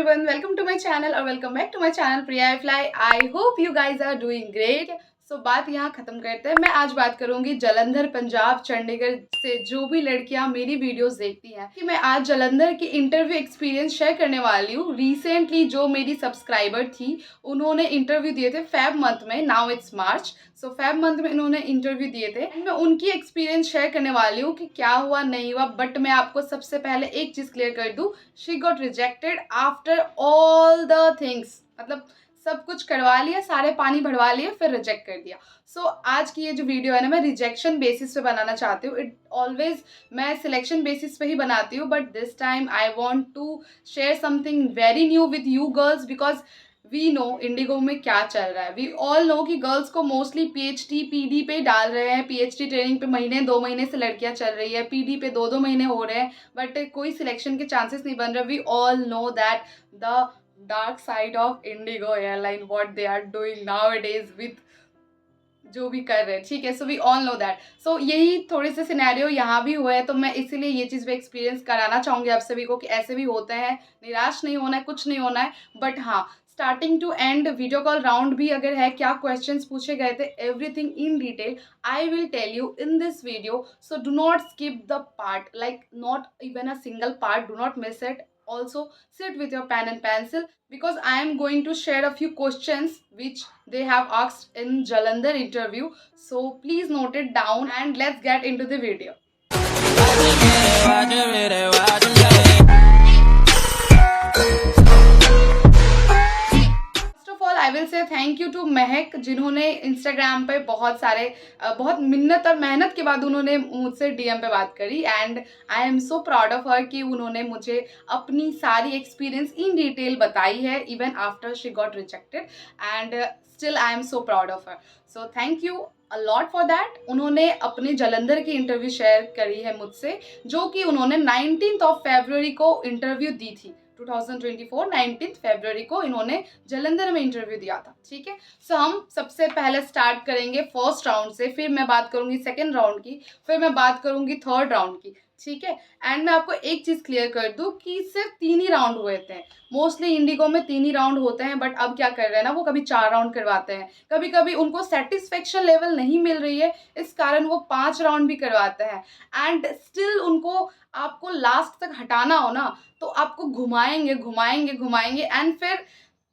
everyone, welcome to my channel or welcome back to my channel Priya Fly. I hope you guys are doing great. So बात यहाँ खत्म करते हैं। मैं आज बात करूंगी जलंधर, पंजाब, चंडीगढ़ से जो भी लड़कियां मेरी वीडियोस देखती हैं कि मैं आज जलंधर की इंटरव्यू एक्सपीरियंस शेयर करने वाली हूँ। रिसेंटली जो मेरी सब्सक्राइबर थी उन्होंने इंटरव्यू दिए थे फेब मंथ में, now it's March. So Feb month में इन्होंने इंटरव्यू दिए थे। मैं उनकी एक्सपीरियंस शेयर करने वाली हूँ कि क्या हुआ नहीं हुआ। बट मैं आपको सबसे पहले एक चीज़ क्लियर कर दूँ, she got rejected after all the things. मतलब सब कुछ करवा लिया, सारे पानी भरवा लिए, फिर रिजेक्ट कर दिया। सो आज की ये जो वीडियो है ना, मैं रिजेक्शन बेसिस पे बनाना चाहती हूँ। इट ऑलवेज मैं सिलेक्शन बेसिस पे ही बनाती हूँ, but this time I want to share something very new with you girls, because we know IndiGo में क्या चल रहा है। वी ऑल नो कि गर्ल्स को मोस्टली पीएचडी पीडी पे डाल रहे हैं। पीएचडी ट्रेनिंग पे महीने 2 महीने से लड़कियां चल रही है, पीडी पे 2-2 महीने हो रहे हैं, बट कोई सिलेक्शन के चांसेस नहीं बन रहे। We all know that the dark side of IndiGo airline, what they are doing nowadays with जो भी कर रहे हैं, ठीक है। So we all know that. So यही थोड़े से सिनेरियो यहाँ भी हुए हैं, तो मैं इसीलिए ये चीज़ भी एक्सपीरियंस कराना चाहूँगी आप सभी को कि ऐसे भी होते हैं। निराश नहीं होना है, कुछ नहीं होना है। बट हाँ, starting to end video call round भी अगर है, क्या क्वेश्चंस पूछे गए थे, everything in detail I will tell you in this video. So do not skip the part, like not even a single part, do not miss it. Also sit with your pen and pencil because I am going to share a few questions which they have asked in Jalandhar interview. So please note it down and let's get into the video. I will say thank you to Mahak, जिन्होंने Instagram पे बहुत सारे बहुत मिन्नत और मेहनत के बाद उन्होंने मुझसे डीएम पे बात करी। And I am so proud of her कि उन्होंने मुझे अपनी सारी एक्सपीरियंस इन डिटेल बताई है, even after she got rejected. And still I am so proud of her. So thank you a lot for that. उन्होंने अपने जलंधर की इंटरव्यू शेयर करी है मुझसे, जो कि उन्होंने 19 फरवरी को इंटरव्यू दी थी। 2024 19 फरवरी को इन्होंने जलंधर में इंटरव्यू दिया था, ठीक है। सो हम सबसे पहले स्टार्ट करेंगे फर्स्ट राउंड से, फिर मैं बात करूंगी सेकंड राउंड की, फिर मैं बात करूंगी थर्ड राउंड की, ठीक है। एंड मैं आपको एक चीज़ क्लियर कर दूं कि सिर्फ 3 ही राउंड हुए थे। मोस्टली इंडिगो में 3 ही राउंड होते हैं, बट अब क्या कर रहे हैं ना, वो कभी 4 राउंड करवाते हैं। कभी कभी उनको सेटिस्फेक्शन लेवल नहीं मिल रही है, इस कारण वो 5 राउंड भी करवाते हैं। एंड स्टिल उनको आपको लास्ट तक हटाना हो ना, तो आपको घुमाएंगे घुमाएंगे घुमाएंगे एंड फिर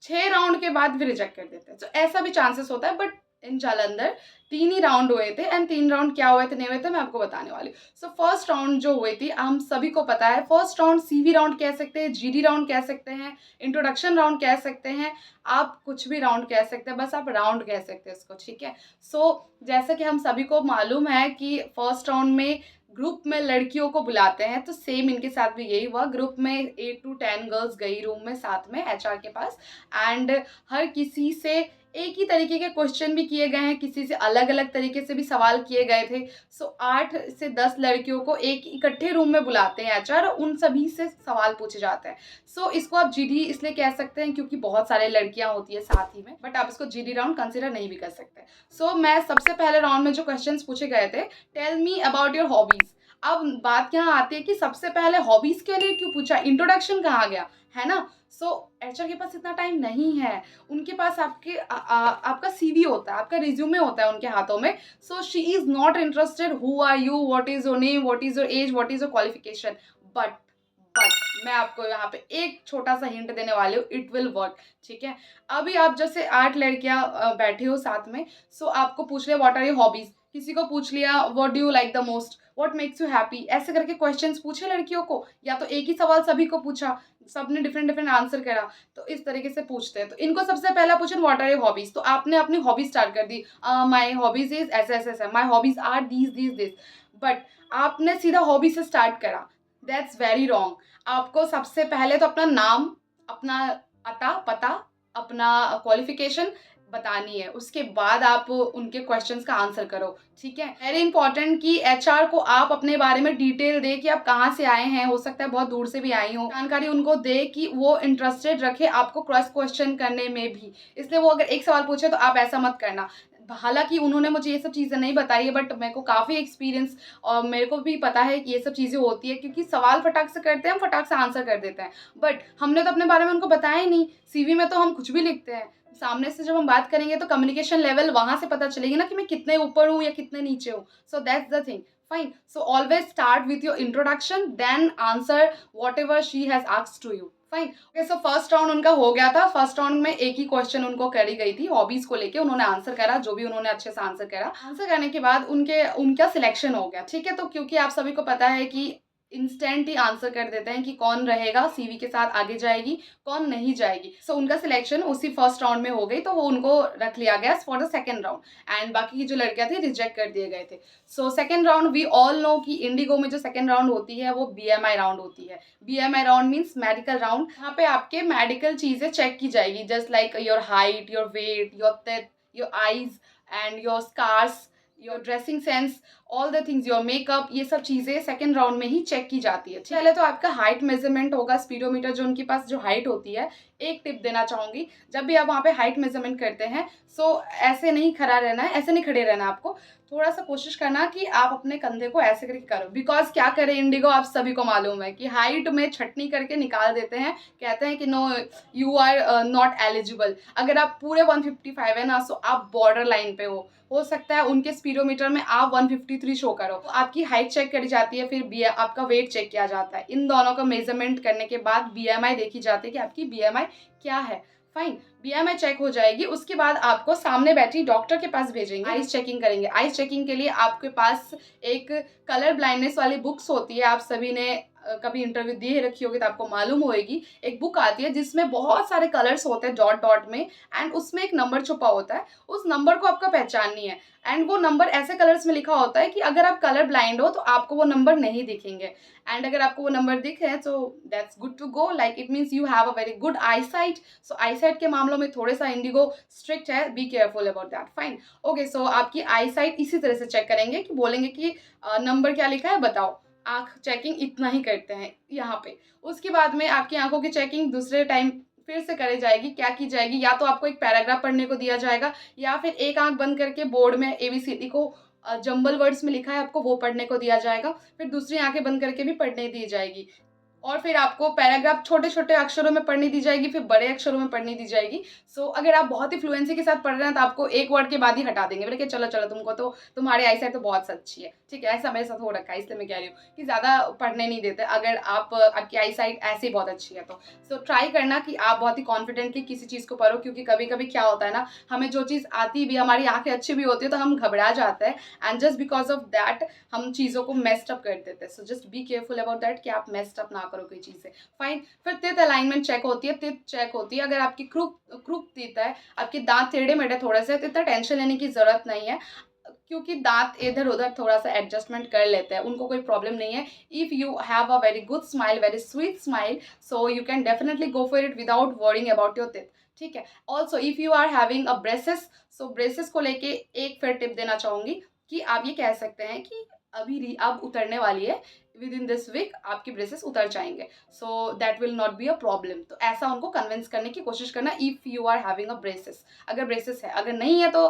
6 राउंड के बाद भी रिजेक्ट कर देते हैं। तो ऐसा भी चांसेस होता है। But in Jalandhar 3 he round हुए थे। एंड 3 राउंड क्या हुए थे नहीं हुए थे मैं आपको बताने वाली हूँ। सो फर्स्ट राउंड जो हुई थी, हम सभी को पता है, फर्स्ट राउंड सीवी राउंड कह सकते हैं, जीडी राउंड कह सकते हैं, इंट्रोडक्शन राउंड कह सकते हैं, आप कुछ भी राउंड कह सकते हैं, बस आप राउंड कह सकते हैं इसको, ठीक है। सो जैसे कि हम सभी को मालूम है कि फर्स्ट राउंड में ग्रुप में लड़कियों को बुलाते हैं, तो सेम इनके साथ भी यही हुआ। ग्रुप में 8 to 10 गर्ल्स गई रूम में साथ में एचआर के पास। एंड हर किसी से एक ही तरीके के क्वेश्चन भी किए गए हैं, किसी से अलग अलग तरीके से भी सवाल किए गए थे। सो 8 से 10 लड़कियों को एक इकट्ठे रूम में बुलाते हैं एचआर, उन सभी से सवाल पूछे जाते हैं। सो इसको आप जीडी इसलिए कह सकते हैं क्योंकि बहुत सारे लड़कियां होती है साथ ही में, बट आप इसको जीडी राउंड कंसिडर नहीं भी कर सकते। सो मैं सबसे पहले राउंड में जो क्वेश्चंस पूछे गए थे, tell me about your hobbies. अब बात यहाँ आती है कि सबसे पहले हॉबीज के लिए क्यों पूछा, इंट्रोडक्शन कहाँ गया, है ना। सो एचआर के पास इतना टाइम नहीं है, उनके पास आपका सीवी होता है, आपका रिज्यूमे होता है उनके हाथों में। So she is not interested who are you, what is your name, what is your age, what is your qualification. But मैं आपको यहाँ पे एक छोटा सा हिंट देने वाली हूँ, इट विल वर्क, ठीक है। अभी आप जैसे 8 लड़कियां बैठी हो साथ में, सो आपको पूछ लिया व्हाट आर योर हॉबीज, किसी को पूछ लिया what do you like the most, what makes you happy, ऐसे करके क्वेश्चंस पूछे लड़कियों को, या तो एक ही सवाल सभी को पूछा, सबने डिफरेंट डिफरेंट आंसर करा, तो इस तरीके से पूछते हैं। तो इनको सबसे पहला पूछे व्हाट आर योर हॉबीज, तो आपने अपनी हॉबी स्टार्ट कर दी, माई हॉबीज इज ऐसे ऐसे ऐसे, my hobbies are this. But आपने सीधा हॉबी से स्टार्ट करा, दैट्स वेरी रॉन्ग। आपको सबसे पहले तो अपना नाम, अपना अता पता, अपना क्वालिफिकेशन बतानी है, उसके बाद आप उनके क्वेश्चंस का आंसर करो, ठीक है। वेरी इंपॉर्टेंट कि एचआर को आप अपने बारे में डिटेल दे कि आप कहाँ से आए हैं, हो सकता है बहुत दूर से भी आई हो, जानकारी उनको दे कि वो इंटरेस्टेड रखे आपको क्रॉस क्वेश्चन करने में भी। इसलिए वो अगर एक सवाल पूछे तो आप ऐसा मत करना, हालाँकि उन्होंने मुझे ये सब चीज़ें नहीं बताई है, बट मेरे को काफ़ी एक्सपीरियंस और मेरे को भी पता है कि ये सब चीज़ें होती है, क्योंकि सवाल फटाक से करते हैं, हम फटाक से आंसर कर देते हैं। बट हमने तो अपने बारे में उनको बताया ही नहीं, सीवी में तो हम कुछ भी लिखते हैं। सामने से जब हम बात करेंगे तो कम्युनिकेशन लेवल वहाँ से पता चलेगी ना कि मैं कितने ऊपर हूँ या कितने नीचे हूँ। So that's the thing. Fine. So always start with your introduction, then answer whatever she has asked to you. Fine. Okay, so first round उनका हो गया था। फर्स्ट राउंड में एक ही क्वेश्चन उनको करी गई थी, हॉबीज को लेके उन्होंने आंसर करा, जो भी उन्होंने अच्छे से आंसर करा। आंसर करने के बाद उनका सिलेक्शन हो गया, ठीक है। तो क्योंकि आप सभी को पता है कि इंस्टेंट ही आंसर कर देते हैं कि कौन रहेगा सीवी के साथ आगे जाएगी, कौन नहीं जाएगी। सो उनका सिलेक्शन उसी फर्स्ट राउंड में हो गई, तो वो उनको रख लिया गया for the second round, and बाकी की जो लड़कियां थी रिजेक्ट कर दिए गए थे। So second round, we all know कि इंडिगो में जो सेकंड राउंड होती है वो बीएमआई राउंड होती है। BMI round means medical round. यहाँ पे आपके मेडिकल चीजें चेक की जाएगी, just like your height, your weight, your teeth, your eyes and your scars, your dressing sense, all the things, your makeup, ये सब चीज़ें सेकंड राउंड में ही चेक की जाती है। पहले तो आपका हाइट मेजरमेंट होगा, स्पीडोमीटर जो उनके पास जो हाइट होती है। एक टिप देना चाहूँगी, जब भी आप वहाँ पे हाइट मेजरमेंट करते हैं, सो ऐसे नहीं खड़ा रहना है, ऐसे नहीं खड़े रहना है आपको। थोड़ा सा कोशिश करना कि आप अपने कंधे को ऐसे करके करो, बिकॉज क्या करें इंडिगो, आप सभी को मालूम है कि हाइट में छटनी करके निकाल देते हैं। कहते हैं कि no, you are not eligible. अगर आप पूरे 155 है ना, सो आप बॉर्डर लाइन पे हो सकता है उनके स्पीडोमीटर में आप 153 शो करो। तो आपकी हाइट चेक करी जाती है, फिर आपका वेट चेक किया जाता है। इन दोनों का मेजरमेंट करने के बाद बीएमआई देखी जाती है कि आपकी बीएमआई क्या है। फाइन, बीएमआई चेक हो जाएगी, उसके बाद आपको सामने बैठी डॉक्टर के पास भेजेंगे, आइज चेकिंग करेंगे। आइज चेकिंग के लिए आपके पास एक कलर ब्लाइंडनेस वाली बुक्स होती है, आप सभी ने कभी इंटरव्यू दी रखी होगी तो आपको मालूम होएगी। एक बुक आती है जिसमें बहुत सारे कलर्स होते हैं डॉट डॉट में, एंड उसमें एक नंबर छुपा होता है। उस नंबर को आपको पहचाननी है, एंड वो नंबर ऐसे कलर्स में लिखा होता है कि अगर आप कलर ब्लाइंड हो तो आपको वो नंबर नहीं दिखेंगे, एंड अगर आपको वो नंबर दिखे तो that's good to go, like it means you have a very good eye sight. So eye sight के मामलों में थोड़े सा इंडिगो स्ट्रिक्ट है, be careful about that. Fine, okay. So आपकी आई साइट इसी तरह से चेक करेंगे कि बोलेंगे कि नंबर क्या लिखा है बताओ। आँख चेकिंग इतना ही करते हैं यहाँ पे। उसके बाद में आपकी आंखों की चेकिंग दूसरे टाइम फिर से करी जाएगी। क्या की जाएगी, या तो आपको एक पैराग्राफ पढ़ने को दिया जाएगा, या फिर एक आंख बंद करके बोर्ड में एबीसीडी को जंबल वर्ड्स में लिखा है आपको वो पढ़ने को दिया जाएगा, फिर दूसरी आंखें बंद करके भी पढ़ने दी जाएगी, और फिर आपको पैराग्राफ छोटे छोटे अक्षरों में पढ़नी दी जाएगी, फिर बड़े अक्षरों में पढ़नी दी जाएगी। सो अगर आप बहुत ही फ्लुएंसी के साथ पढ़ रहे हैं तो आपको एक वर्ड के बाद ही हटा देंगे, बोले कि चलो चलो तुमको तो तुम्हारी आई साइट तो बहुत अच्छी है, ठीक है। ऐसा मेरे साथ हो रखा है, इसलिए मैं कह रही हूँ कि ज़्यादा पढ़ने नहीं देते अगर आपकी आई साइट ऐसे ही बहुत अच्छी है तो। सो ट्राई करना कि आप बहुत ही कॉन्फिडेंटली किसी चीज़ को पढ़ो, क्योंकि कभी कभी क्या होता है ना, हमें जो चीज़ आती भी, हमारी आंखें अच्छी भी होती है तो हम घबरा जाते हैं, and just because of that हम चीज़ों को मेस्ड अप कर देते हैं। सो just B careful about that कि आप मेस्ड अप ना करो कोई चीज़ें। फाइन, फिर तित अलाइनमेंट चेक होती है, तित चेक होती है। अगर आपकी क्रूक तित है, आपके दांत टेढ़े मेढ़े थोड़े से, तो इतना टेंशन लेने की जरूरत नहीं है, क्योंकि दांत इधर उधर थोड़ा सा एडजस्टमेंट कर लेते हैं, उनको कोई प्रॉब्लम नहीं है। If you have a very good smile, very sweet smile, so you can definitely go for it without worrying about your teeth, ठीक है। Also if you are having a braces, so braces को लेके एक फिर tip देना चाहूंगी कि आप ये कह सकते हैं कि अब उतरने वाली है, विद इन दिस वीक आपके ब्रेसेस उतर जाएंगे, so that will not be a problem. तो ऐसा उनको कन्विंस करने की कोशिश करना, if you are having a braces. अगर ब्रेसेस है, अगर नहीं है तो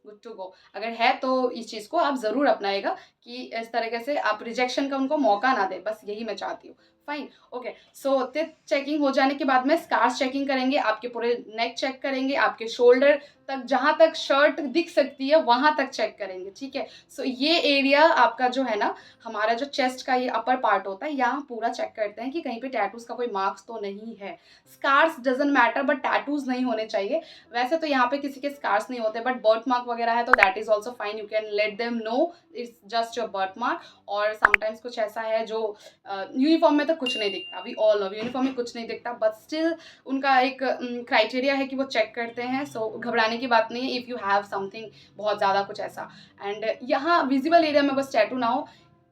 गुड टू गो, अगर है तो इस चीज़ को आप ज़रूर अपनाएगा कि इस तरीके से आप रिजेक्शन का उनको मौका ना दें, बस यही मैं चाहती हूँ। Fine, okay. So teeth checking हो जाने के बाद में स्कार्स चेकिंग करेंगे, आपके पूरे नेक चेक करेंगे, आपके शोल्डर तक, जहाँ तक शर्ट दिख सकती है वहाँ तक चेक करेंगे, ठीक है। सो ये एरिया आपका जो है ना, हमारा जो चेस्ट का ये अपर पार्ट होता है, यहाँ पूरा चेक करते हैं कि कहीं पे टैटूज का कोई मार्क्स तो नहीं है। Scars doesn't matter, but tattoos नहीं होने चाहिए। वैसे तो यहाँ पे किसी के स्कार्स नहीं होते, बट बर्थ मार्क वगैरह है तो that is also fine, you can let them know it's just your birth mark. और समटाइम्स कुछ ऐसा है जो यूनिफॉर्म में तो कुछ नहीं दिखता, वी ऑल नो यूनिफॉर्म में कुछ नहीं दिखता, बट स्टिल उनका एक क्राइटेरिया है कि वो चेक करते हैं। सो घबराने की बात नहीं है इफ़ यू हैव समथिंग बहुत ज़्यादा कुछ ऐसा। एंड यहाँ विजिबल एरिया में बस टैटू ना हो,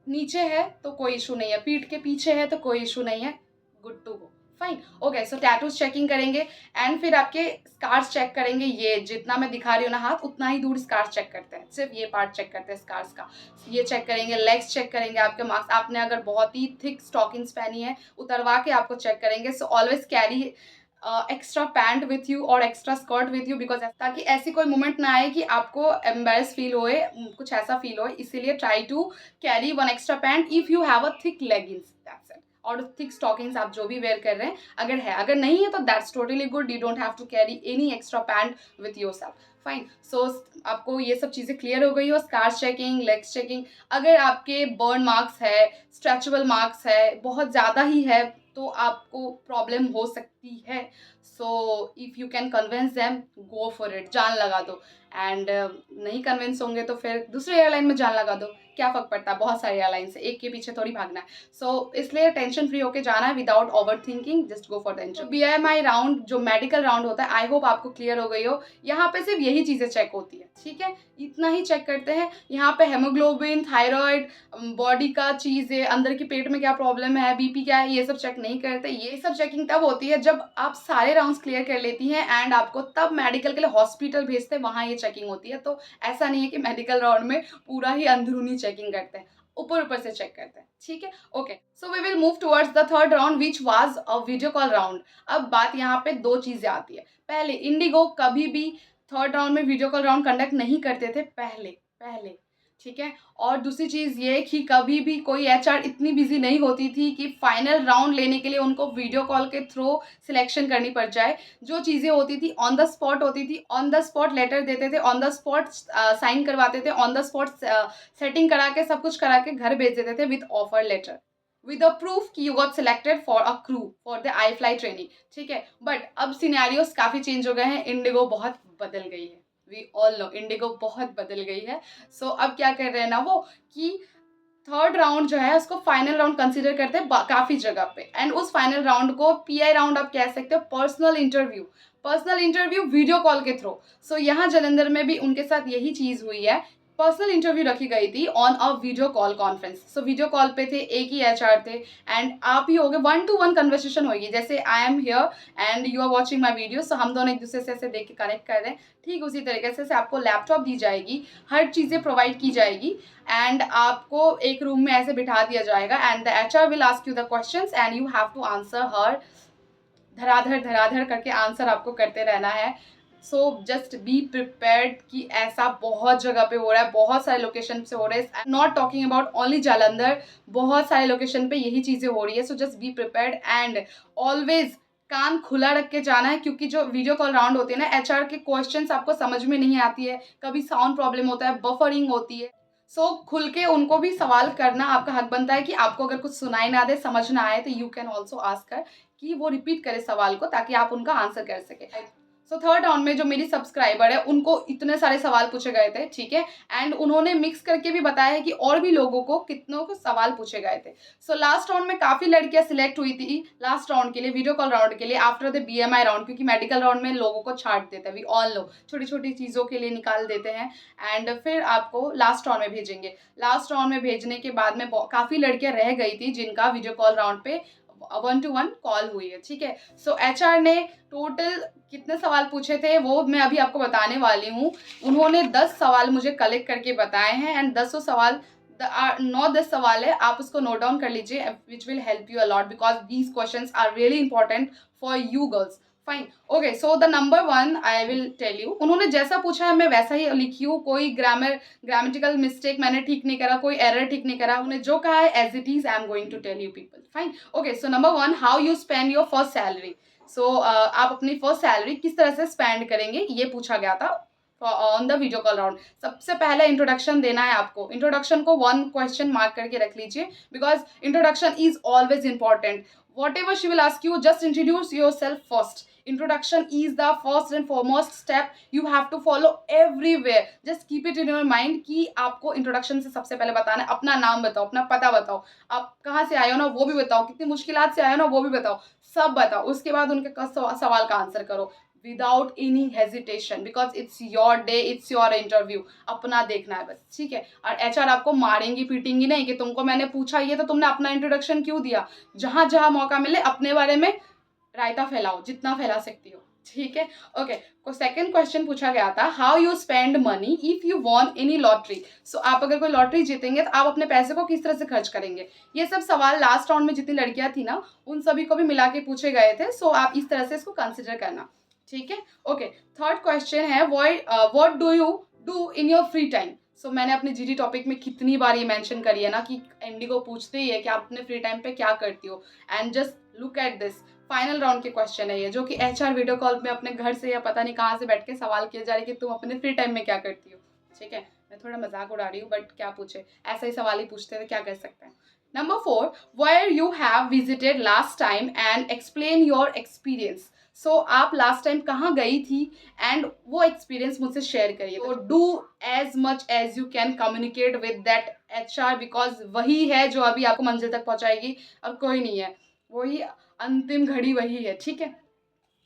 नीचे है तो कोई इशू नहीं है, पीठ के पीछे है तो कोई इशू नहीं है, good to go. Fine, okay. So tattoos checking करेंगे, एंड फिर आपके स्कार्स चेक करेंगे। ये जितना मैं दिखा रही हूँ ना हाथ, उतना ही दूर स्कार्स चेक करते हैं, सिर्फ ये पार्ट चेक करते हैं स्कार्स का। ये चेक करेंगे, लेग्स चेक करेंगे, आपके मार्क्स, आपने अगर बहुत ही थिक स्टॉकिंग्स पहनी है उतरवा के आपको चेक करेंगे। So always carry extra pant with you और extra skirt with you, because ताकि ऐसी कोई मोमेंट ना आए कि आपको एम्बेरस फील होए, कुछ ऐसा फील हो, इसीलिए try to carry one extra pant if you have a thick leggings, that's it. और थिक स्टॉकिंग्स आप जो भी वेयर कर रहे हैं, अगर है, अगर नहीं है तो that's totally good, you don't have to carry any extra pant with yourself, fine. So आपको ये सब चीज़ें क्लियर हो गई हो, स्कार्स चेकिंग, लेग्स चेकिंग। अगर आपके बर्न मार्क्स है, स्ट्रेचेबल मार्क्स है, बहुत ज़्यादा ही है, तो आपको प्रॉब्लम हो सकती है। So if you can convince them, go for it, जान लगा दो। एंड नहीं कन्विंस होंगे तो फिर दूसरे एयरलाइन में जान लगा दो, क्या फ़र्क पड़ता है, बहुत सारी एयरलाइन से, एक के पीछे थोड़ी भागना है। सो इसलिए टेंशन फ्री होके जाना है without over thinking, just go for the interview. BMI round जो मेडिकल राउंड होता है, आई होप आपको क्लियर हो गई हो। यहाँ पे सिर्फ यही चीज़ें चेक होती है, ठीक है, इतना ही चेक करते हैं। यहाँ पे हेमोग्लोबिन, थायराइड, बॉडी का चीज़ें, अंदर की पेट में क्या प्रॉब्लम है, BP क्या है, ये सब चेक नहीं करते। ये सब चेकिंग तब होती है जब आप सारे राउंड्स क्लियर कर लेती हैं एंड आपको तब मेडिकल के लिए हॉस्पिटल भेजते हैं, वहाँ ये चेकिंग होती है। तो ऐसा नहीं है कि मेडिकल राउंड में पूरा ही अंदरूनी चेकिंग करते हैं, ऊपर ऊपर से चेक करते हैं, ठीक है, okay. So we will move towards the third round which was a video call round. अब बात यहाँ पे दो चीज़ें आती है। पहले, इंडिगो कभी भी थर्ड राउंड में वीडियो कॉल राउंड कंडक्ट नहीं करते थे पहले, ठीक है। और दूसरी चीज़ ये कि कभी भी कोई HR इतनी बिजी नहीं होती थी कि फाइनल राउंड लेने के लिए उनको वीडियो कॉल के थ्रू सिलेक्शन करनी पड़ जाए। जो चीज़ें होती थी ऑन द स्पॉट होती थी, ऑन द स्पॉट लेटर देते थे, ऑन द स्पॉट साइन करवाते थे, ऑन द स्पॉट सेटिंग करा के, सब कुछ करा के घर भेज देते थे with offer letter, with a proof कि you got selected for a crew for the I fly training, ठीक है। बट अब सिनेरियोस काफ़ी चेंज हो गए हैं, इंडिगो बहुत बदल गई है, वी ऑल नो इंडिगो बहुत बदल गई है। सो अब क्या कर रहे हैं ना वो, कि थर्ड राउंड जो है उसको फाइनल राउंड कंसीडर करते हैं काफ़ी जगह पे, एंड उस फाइनल राउंड को PI राउंड आप कह सकते हो, पर्सनल इंटरव्यू वीडियो कॉल के थ्रू। सो यहाँ जालंधर में भी उनके साथ यही चीज़ हुई है, पर्सनल इंटरव्यू रखी गई थी on a video call conference. So video call पे थे, एक ही HR थे, एंड आप ही होगे, 1-to-1 कन्वर्सेशन होगी, जैसे I am here and you are watching my video. So हम दोनों एक दूसरे से ऐसे देख के कनेक्ट कर रहे हैं, ठीक उसी तरीके से आपको लैपटॉप दी जाएगी, हर चीज़ें प्रोवाइड की जाएगी, एंड आपको एक रूम में ऐसे बिठा दिया जाएगा, and the HR will ask you the questions and you have to answer her, धराधर करके आंसर आपको करते रहना है। सो जस्ट बी प्रिपेयर्ड कि ऐसा बहुत जगह पे हो रहा है, बहुत सारे लोकेशन से हो रहा है, not talking about only Jalandhar, बहुत सारे लोकेशन पे यही चीज़ें हो रही है। So just be prepared and always कान खुला रख के जाना है, क्योंकि जो वीडियो कॉल राउंड होते हैं ना, HR के क्वेश्चंस आपको समझ में नहीं आती है, कभी साउंड प्रॉब्लम होता है, बफरिंग होती है। सो खुल के उनको भी सवाल करना आपका हक बनता है कि आपको अगर कुछ सुनाई ना दे, समझ ना आए, तो यू कैन ऑल्सो आस्क कर कि वो रिपीट करे सवाल को, ताकि आप उनका आंसर कर सके। सो थर्ड राउंड में जो मेरी सब्सक्राइबर है, उनको इतने सारे सवाल पूछे गए थे, ठीक है, एंड उन्होंने मिक्स करके भी बताया है कि और भी लोगों को कितनों को सवाल पूछे गए थे। सो लास्ट राउंड में काफ़ी लड़कियां सिलेक्ट हुई थी लास्ट राउंड के लिए, वीडियो कॉल राउंड के लिए, आफ्टर द BMI राउंड, क्योंकि मेडिकल राउंड में लोगों को छाट देते हैं, वी ऑल नो, छोटी छोटी चीज़ों के लिए निकाल देते हैं, एंड फिर आपको लास्ट राउंड में भेजेंगे। लास्ट राउंड में भेजने के बाद में काफ़ी लड़कियां रह गई थी जिनका वीडियो कॉल राउंड पे 1-to-1 कॉल हुई है, ठीक है। सो HR ने टोटल कितने सवाल पूछे थे वो मैं अभी आपको बताने वाली हूँ। उन्होंने 10 सवाल मुझे कलेक्ट करके बताए हैं, एंड 10 सवाल 9-10 सवाल है, आप उसको नोट डाउन कर लीजिए, which will help you a lot, because these questions are really important for you girls, fine, okay. So the number 1 I will tell you, उन्होंने जैसा पूछा है मैं वैसा ही लिखी हूँ, कोई ग्रामेटिकल मिस्टेक मैंने ठीक नहीं करा, कोई एरर ठीक नहीं करा, उन्हें जो कहा है as it is I am going to tell you people, fine, okay. So number 1, how you spend your first salary. So आप अपनी फर्स्ट सैलरी किस तरह से स्पेंड करेंगे, ये पूछा गया था on the video call round. सबसे पहले इंट्रोडक्शन देना है आपको, इंट्रोडक्शन को 1 क्वेश्चन मार्क करके रख लीजिए, because introduction is always important. Whatever she will ask you, just introduce yourself first. Introduction is the first and foremost step you have to follow everywhere. Just keep it in your mind कि आपको introduction से सबसे पहले बताना है, अपना नाम बताओ, अपना पता बताओ, आप कहाँ से आए हो ना वो भी बताओ, कितनी मुश्किलात से आए हो ना वो भी बताओ, सब बताओ। उसके बाद उनके सवाल का आंसर करो without any hesitation, because it's your day, it's your interview, अपना देखना है बस, ठीक है। और HR आपको मारेंगी पीटेंगी नहीं कि तुमको मैंने पूछा ये तो तुमने अपना इंट्रोडक्शन क्यों दिया। जहाँ जहाँ मौका मिले अपने बारे में रायता फैलाओ, जितना फैला सकती हो, ठीक है। ओके, को सेकंड क्वेश्चन पूछा गया था, how you spend money if you won any lottery. So आप अगर कोई लॉटरी जीतेंगे तो आप अपने पैसे को किस तरह से खर्च करेंगे। ये सब सवाल लास्ट राउंड में जितनी लड़कियां थी ना उन सभी को भी मिला के पूछे गए थे। सो आप इस तरह से इसको कंसिडर करना, ठीक है। ओके, थर्ड क्वेश्चन है, what do you do in your free time. So मैंने अपने जीडी टॉपिक में कितनी बार ये मेंशन करी है ना कि इंडिगो पूछते ही है कि आप अपने फ्री टाइम पे क्या करती हो। And just look at this, final round के क्वेश्चन है ये, जो कि एचआर वीडियो कॉल में अपने घर से या पता नहीं कहाँ से बैठ के सवाल किए जा रहे कि तुम अपने फ्री टाइम में क्या करती हो। ठीक है, मैं थोड़ा मजाक उड़ा रही हूँ बट क्या पूछे, ऐसा ही सवाल ही पूछते थे, क्या कर सकते हैं। Number 4, where you have visited last time and explain your experience. So आप लास्ट टाइम कहाँ गई थी एंड वो एक्सपीरियंस मुझसे शेयर करिए। तो do as much as you can communicate with that HR, because वही है जो अभी आपको मंजिल तक पहुँचाएगी और कोई नहीं है, वही अंतिम घड़ी वही है, ठीक है।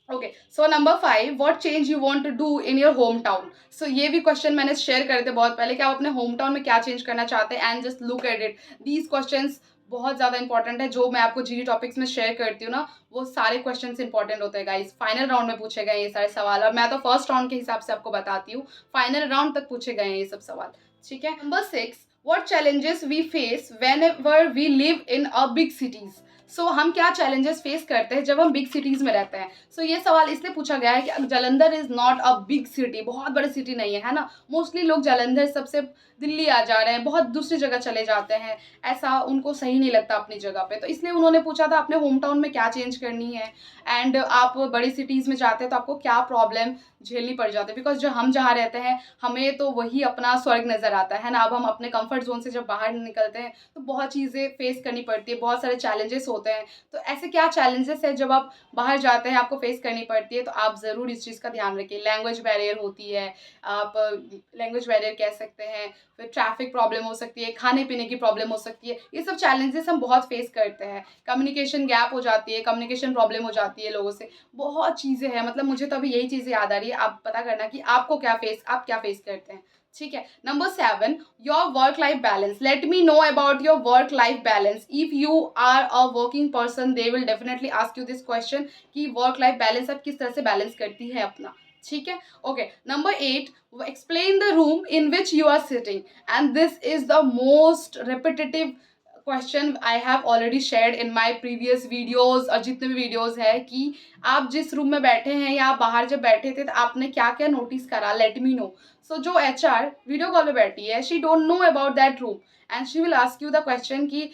Okay, so number 5, what change you want to do in your home town. So ये भी क्वेश्चन मैंने शेयर करे थे बहुत पहले कि आप अपने होम टाउन में क्या चेंज करना चाहते हैं। And just look at it, these questions बहुत ज़्यादा इंपॉर्टेंट है। जो मैं आपको जीडी टॉपिक्स में शेयर करती हूँ ना वो सारे क्वेश्चंस इंपॉर्टेंट होते हैं गाइस। फाइनल राउंड में पूछे गए ये सारे सवाल, और मैं तो फर्स्ट राउंड के हिसाब से आपको बताती हूँ, फाइनल राउंड तक पूछे गए हैं ये सब सवाल, ठीक है। Number 6, what challenges we face whenever we live in a big cities। सो हम क्या चैलेंजेस फेस करते हैं जब हम बिग सिटीज़ में रहते हैं। सो ये सवाल इसलिए पूछा गया है कि Jalandhar is not a big city, बहुत बड़ी सिटी नहीं है ना। मोस्टली लोग जालंधर सबसे दिल्ली आ जा रहे हैं, बहुत दूसरी जगह चले जाते हैं, ऐसा उनको सही नहीं लगता अपनी जगह पे। तो इसलिए उन्होंने पूछा था अपने होम टाउन में क्या चेंज करनी है। एंड आप बड़ी सिटीज़ में जाते हैं तो आपको क्या प्रॉब्लम झेलनी पड़ जाती है, बिकॉज जो हम जहाँ रहते हैं हमें तो वही अपना स्वर्ग नज़र आता है ना। अब हम अपने कंफर्ट जोन से जब बाहर निकलते हैं तो बहुत चीज़ें फेस करनी पड़ती है, बहुत सारे चैलेंजेस होते हैं। तो ऐसे क्या चैलेंजेस है जब आप बाहर जाते हैं आपको फेस करनी पड़ती है, तो आप ज़रूर इस चीज़ का ध्यान रखिए। लैंग्वेज बैरियर होती है, आप लैंग्वेज बैरियर कह सकते हैं, फिर ट्रैफिक प्रॉब्लम हो सकती है, खाने पीने की प्रॉब्लम हो सकती है। ये सब चैलेंजेस हम बहुत फेस करते हैं। कम्युनिकेशन गैप हो जाती है, कम्युनिकेशन प्रॉब्लम हो जाती है लोगों से, बहुत चीज़ें हैं। मतलब मुझे तो अभी यही चीज़ें याद आ रही है, आप पता करना कि आपको आप क्या फेस करते हैं, ठीक है। Number 7, your work life balance. Let me know about your work life balance. If you are a working person they will definitely ask you this question कि वर्क लाइफ बैलेंस आप किस तरह से बैलेंस करती है अपना, ठीक है। Okay, number 8, explain the room in which you are sitting. And this is the most repetitive question I have already shared in my previous videos, और जितने भी वीडियोज़ है कि आप जिस रूम में बैठे हैं या आप बाहर जब बैठे थे तो आपने क्या क्या नोटिस करा, लेट मी नो। सो जो एचआर वीडियो कॉल पे बैठी है, she don't know about that room and she will ask you the question कि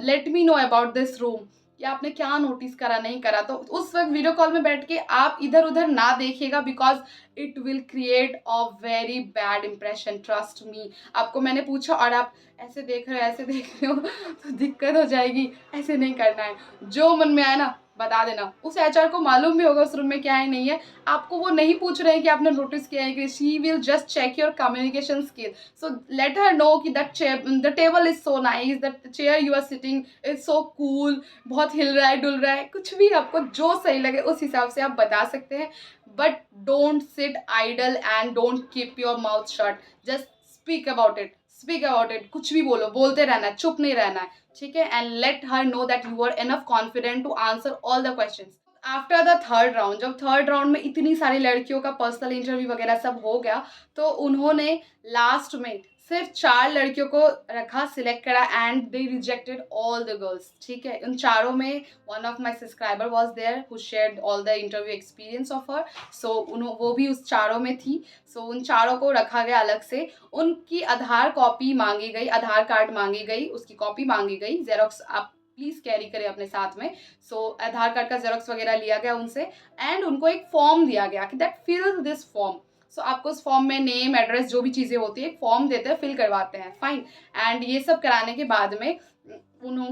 let me know about this room, कि आपने क्या नोटिस करा नहीं करा। तो उस वक्त वीडियो कॉल में बैठ के आप इधर उधर ना देखिएगा, because it will create a very bad impression, trust me. आपको मैंने पूछा और आप ऐसे देख रहे हो, ऐसे देख रहे हो तो दिक्कत हो जाएगी। ऐसे नहीं करना है, जो मन में आए ना बता देना। उस एचआर को मालूम भी होगा उस रूम में क्या है नहीं है, आपको वो नहीं पूछ रहे हैं कि आपने नोटिस किया है कि, she will just check your communication skill. So let her know कि the table is so nice, the chair you are sitting is so cool, बहुत हिल रहा है डुल रहा है, कुछ भी आपको जो सही लगे उस हिसाब से आप बता सकते हैं। But don't sit idle and don't keep your mouth shut, just speak about it, speak about it. कुछ भी बोलो, बोलते रहना है, चुप नहीं रहना है, ठीक है। And let her know that you are enough confident to answer all the questions. After the third round, जब थर्ड राउंड में इतनी सारी लड़कियों का पर्सनल इंटरव्यू वगैरह सब हो गया, तो उन्होंने लास्ट में सिर्फ 4 लड़कियों को रखा, सिलेक्ट करा, and they rejected all the girls, ठीक है। उन चारों में one of my subscriber was there who shared all the interview experience of her. So वो भी उस चारों में थी। सो उन चारों को रखा गया अलग से, उनकी आधार कॉपी मांगी गई, आधार कार्ड मांगी गई, उसकी कॉपी मांगी गई, जेरोक्स आप प्लीज़ कैरी करें अपने साथ में। सो आधार कार्ड का जेरोक्स वगैरह लिया गया उनसे, एंड उनको एक फॉर्म दिया गया कि दैट फिल दिस फॉर्म। सो आपको उस फॉर्म में नेम, एड्रेस, जो भी चीज़ें होती है, एक फॉर्म देते हैं, फिल करवाते हैं, फाइन। एंड ये सब कराने के बाद में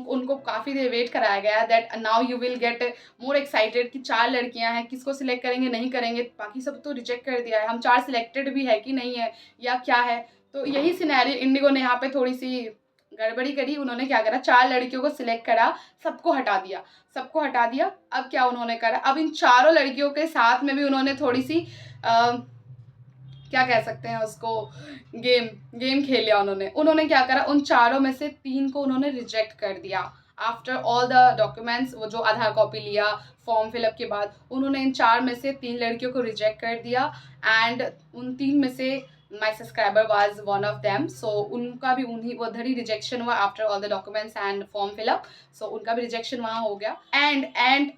उनको काफ़ी देर वेट कराया गया, that now you will get more excited कि 4 लड़कियां हैं, किसको सिलेक्ट करेंगे नहीं करेंगे, बाकी सब तो रिजेक्ट कर दिया है, हम 4 सिलेक्टेड भी है कि नहीं है या क्या है। तो यही सिनेरियो इंडिगो ने यहाँ पे थोड़ी सी गड़बड़ी करी। उन्होंने क्या करा, 4 लड़कियों को सिलेक्ट करा, सबको हटा दिया, सबको हटा दिया। अब क्या उन्होंने करा, अब इन चारों लड़कियों के साथ में भी उन्होंने थोड़ी सी क्या कह सकते हैं उसको, गेम खेल लिया उन्होंने क्या करा, उन चारों में से 3 को उन्होंने रिजेक्ट कर दिया। आफ्टर ऑल द डॉक्यूमेंट्स, वो जो आधार कॉपी लिया फॉर्म फिलअप के बाद, उन्होंने इन 4 में से 3 लड़कियों को रिजेक्ट कर दिया एंड उन 3 में से my subscriber was one of them. So उनका भी उन्हीं उधर ही रिजेक्शन हुआ after all the documents and form fill up. So उनका भी रिजेक्शन वहाँ हो गया। एंड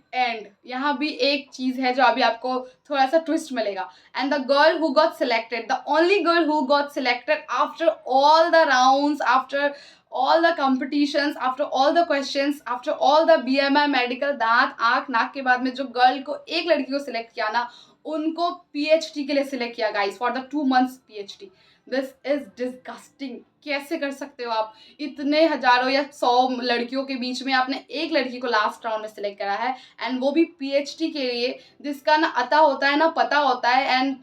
यहाँ भी एक चीज़ है जो अभी आपको थोड़ा सा ट्विस्ट मिलेगा। And the girl who got selected, the only girl who got selected after all the rounds, after all the competitions, after all the questions, after all the BMI medical, दांत आँख नाक के बाद में जो गर्ल को, एक लड़की को सिलेक्ट किया ना, उनको PhD के लिए सिलेक्ट किया guys, for the 2 months PhD। This is disgusting. कैसे कर सकते हो आप? इतने हजारों या 100 लड़कियों के बीच में आपने एक लड़की को लास्ट राउंड में सिलेक्ट करा है, एंड वो भी PhD के लिए, जिसका ना अता होता है ना पता होता है। एंड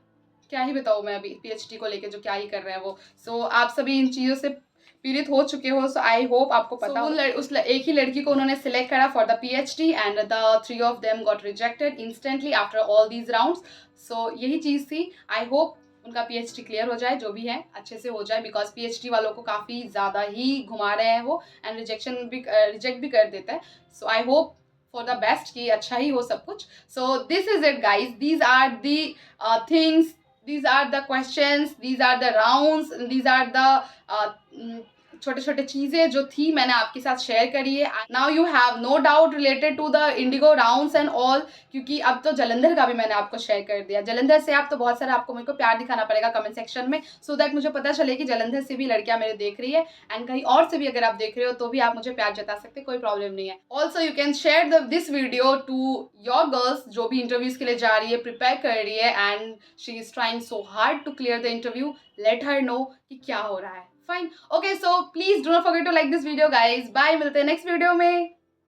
क्या ही बताऊँ मैं अभी PhD को लेके जो क्या ही कर रहे हैं वो। सो आप सभी इन चीज़ों से पीड़ित हो चुके हो। सो आई होप आपको पता हो। एक ही लड़की को उन्होंने सिलेक्ट करा for the PhD and the 3 of them got rejected instantly after all these rounds. So यही चीज़ थी। आई होप उनका PhD क्लियर हो जाए, जो भी है अच्छे से हो जाए, बिकॉज PhD वालों को काफ़ी ज़्यादा ही घुमा रहे हैं वो, एंड रिजेक्ट भी कर देते हैं। So I hope for the best कि अच्छा ही हो सब कुछ। So this is it guys, these are the things, these are the questions, these are the rounds, these are the छोटे छोटे चीज़ें जो थी मैंने आपके साथ शेयर करी है। Now you have no doubt related to the IndiGo rounds and all, क्योंकि अब तो जलंधर का भी मैंने आपको शेयर कर दिया। जलंधर से आप तो बहुत सारा आपको मेरे को प्यार दिखाना पड़ेगा कमेंट सेक्शन में, सो दैट मुझे पता चले कि जलंधर से भी लड़कियां मेरे देख रही है, एंड कहीं और से भी अगर आप देख रहे हो तो भी आप मुझे प्यार जता सकते, कोई प्रॉब्लम नहीं है। Also you can share this video to your girls जो भी इंटरव्यूज के लिए जा रही है, प्रिपेयर कर रही है, and she is trying so hard to clear the interview. Let her know कि क्या हो रहा है। Fine, okay, so please do not forget to like this video guys. Bye, मिलते हैं नेक्स्ट वीडियो में।